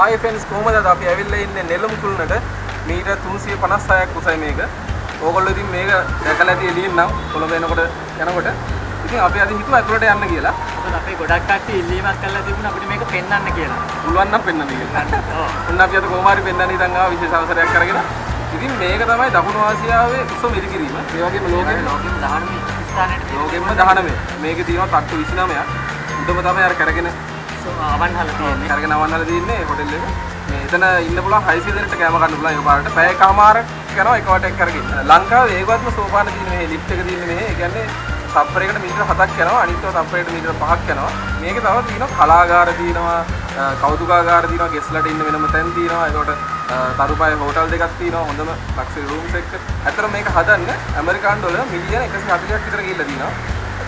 ආයි ෆ්‍රෙන්ඩ්ස් කොහමද අපි ඇවිල්ලා ඉන්නේ නෙළුම් කුළුණට මීටර් 356ක් උසයි මේක. ඕගොල්ලෝ ඉතින් මේක දැකලා ඇති එළියෙන් නම් කොළඹ යනකොට ඉතින් අපි අද හිතුවා ඇතුළට යන්න කියලා. මොකද අපි ගොඩක් කට්ටිය ඉල්ලීමක් කරලා තිබුණා අපිට මේක පෙන්වන්න කියලා. පුළුවන් නම් පෙන්වන්න කියලා. ඔව්. ඔන්න අපි අද කොහොම හරි පෙන්වන්න ඉතින් ආවා විශේෂ අවසරයක් අරගෙන. ඉතින් මේක තමයි දකුණු ආසියාවේ උසම ඉදිකිරීම. ඒ වගේම ලෝකෙම 19 ස්ථානයට ලෝකෙම 19. මේකේ තියෙනවා තට්ටු 29ක්. උඩම තමයි අර කරගෙන අවන්හල තියෙන්නේ. කරගෙන අවන්හල තියෙන්නේ හොටෙල් එක. මේ එතන ඉන්න පුළුවන් 600 දෙනෙක්ට කෑම ගන්න පුළුවන් ඒ පාරට. පැය එකමාරක් යනවා එක වටයක් කරගෙන. ලංකාවේ ඒකවත්ම සෝපාන තියෙන මේ ලිෆ්ට් එක තියෙන්නේ මෙහෙ. ඒ කියන්නේ තප්පරයකට මීටර 7ක් යනවා. අනිත් ඒවා තප්පරයකට මීටර 5ක් යනවා. මේකේ තව තියෙනවා කලාගාර තියෙනවා, කෞතුකාගාර තියෙනවා, ගෙස්ලට ඉන්න වෙනම තැන් තියෙනවා. ඒකට තරුපය හෝටල් දෙකක් තියෙනවා. හොඳම ලක්ෂරි රූම්ස් එක. ඇත්තට මේක හදන්න ඇමරිකානු ඩොලර් මිලියන 140ක් විතර ගිහිල්ලා තියෙනවා.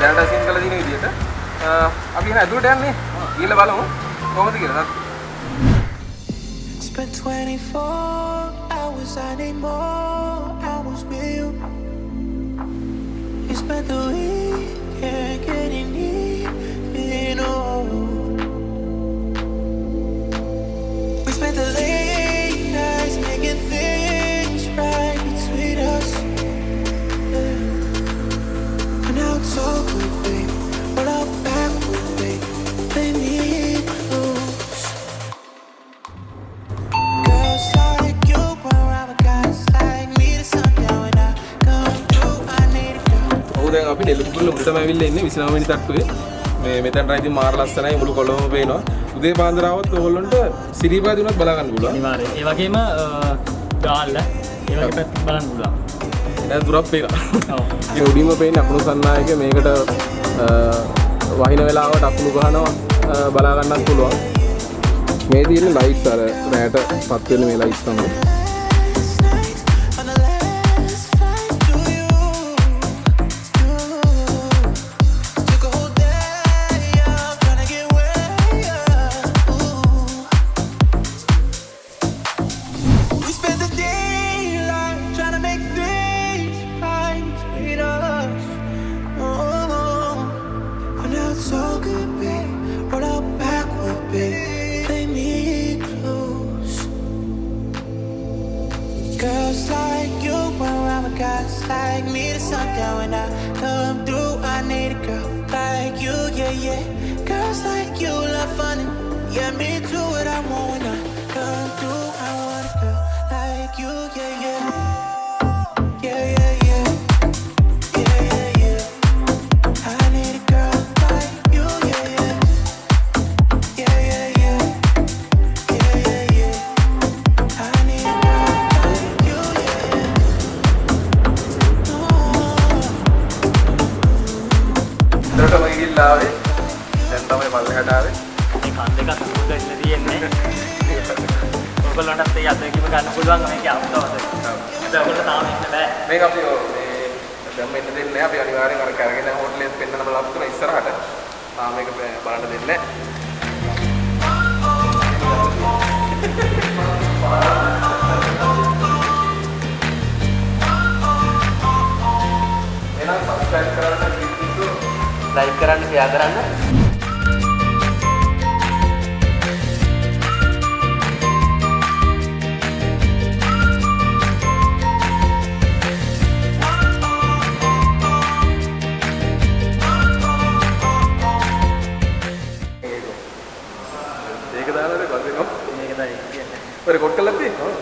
දැනට අසින් කළ දින විදියට. අපි එන ඇතුළට යන්නේ. ගිහලා බලමු කොහොමද කියලා. Spent 24 hours, I need more hours with you. You spent the weekend getting even old. We spent the late nights making things right between us. Yeah. And now it's all good, babe. But I'll back with, babe. Play me close. Girls like you run around with guys like me to sundown when I come through. I need a girl. ඔව් දැන් අපි නෙළුම් කුළුණ උඩටම ඇවිල්ලා ඉන්නේ 29 වෙනි තට්ටුවේ. මේ මෙතනට ඉතින් මාර ලස්සනයි මුළු කොළඹම පේනවා. උදේ පාන්දර ආවොත් ඕගොල්ලන්ට සිරිපාදී උනත් බලා ගන්න පුළුවන්. අනිවාර්යයෙන්. ඒ වගේම ගාල්ල ඒ වගේ පැත්තක් බලන්න පුළුවන්. දැන් දුරක් පේනවා. ඔව්. ඒ උඩින්ම පේන අකුණු සන්නායක මේකට වහින වෙලාවට අකුණු ගහනවා බලා ගන්නත් පුළුවන්. මේ තියෙන ලයිට්ස් අර රැට පත් වෙන මේ ලයිට්ස් තමයි. On the last flight to you, took a whole day out trying to get way up. We spent the daylight trying to make things right between us. But now it's all good, babe. Roll out backward, babe. Play me close. Girls like you run around with guys like me to sundown when I come through. I need a girl like you, yeah, yeah. Girls like you love fun, yeah, me too. What I want when I come through. I want a girl like you, yeah, yeah. Yeah, yeah, yeah. Yeah, yeah, yeah. I need a girl like you, yeah, yeah. Yeah, yeah, yeah. Yeah, yeah, yeah. I need a girl like you, yeah, yeah. දරටම ගිහිල්ලා ආවේ. දැන් තමයි පල්ලෙහාට ආවේ. මේ කන් දෙකක් උඩ ඉන්න තියෙන්නේ. ඔයගොල්ලන්ටත් ඒ අත්දැකීම ගන්න පුළුවන් මේකේ අවස්ථාවක. ඒක ඔයගොල්ලෝ තාම ඉන්න බෑ. මේක අපි මේ දැන් මෙන්න දෙන්නේ නැහැ. අපි අනිවාර්යෙන් අර කරගෙන හෝටලෙත් පෙන්නන බලාපොරොත්තු වෙන ඉස්සරහට. තාම මේක බලන්න දෙන්නේ නැහැ. එහෙනම් සබ්ස්ක්‍රයිබ් කරන්න ලයික් කරන්න ෂෙයා කරන්න. ඒක දාලාද කොල්ලේ කො මේක තමයි කියන්නේ. පෙර කොට් කළාද? ඔව්.